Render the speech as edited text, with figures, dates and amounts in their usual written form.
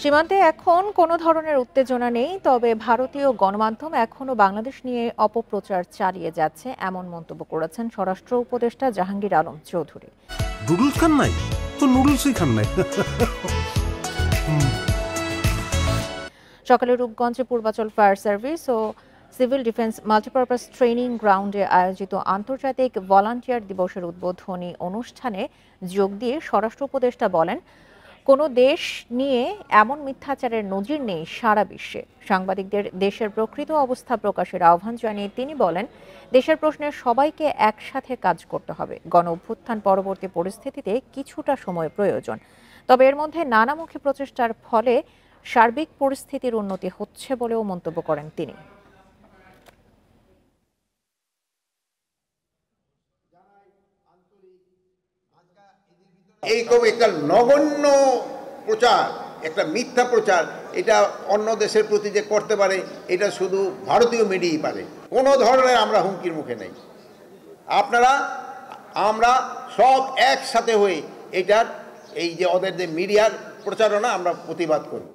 সীমান্তে এখন কোনো ধরনের উত্তেজনা নেই, তবে ভারতীয় গণমাধ্যম এখনো বাংলাদেশ নিয়ে অপপ্রচার চালিয়ে যাচ্ছে, এমন মন্তব্য করেছেন স্বরাষ্ট্র উপদেষ্টা জাহাঙ্গীর আলম চৌধুরী। নুডলস খান নাই তো নুডলসই খান নাই। সকালে রূপগঞ্জে পূর্বাচল ফায়ার সার্ভিস ও সিভিল ডিফেন্স মাল্টিপারপাস ট্রেনিং গ্রাউন্ডে আয়োজিত আন্তর্জাতিক ভলান্টিয়ার দিবসের উদ্বোধনী অনুষ্ঠানে যোগ দিয়ে স্বরাষ্ট্র উপদেষ্টা বলেন, কোনো দেশ নিয়ে এমন মিথ্যাচারের নজির নেই সারা বিশ্বে। সাংবাদিকদের দেশের প্রকৃত অবস্থা প্রকাশের আহ্বান জানিয়ে তিনি বলেন, দেশের প্রশ্নে সবাইকে একসাথে কাজ করতে হবে। গণ অভ্যুত্থান পরবর্তী পরিস্থিতিতে কিছুটা সময় প্রয়োজন, তবে এর মধ্যে নানামুখী প্রচেষ্টার ফলে সার্বিক পরিস্থিতির উন্নতি হচ্ছে বলেও মন্তব্য করেন তিনি। এইরকম একটা নগণ্য প্রচার, একটা মিথ্যা প্রচার, এটা অন্য দেশের প্রতি যে করতে পারে এটা শুধু ভারতীয় মিডিয়াই পারে। কোনো ধরনের আমরা হুমকির মুখে নেই। আমরা সব একসাথে হয়ে এটার এই যে ওদের যে মিডিয়ার প্রচারণা আমরা প্রতিবাদ করব।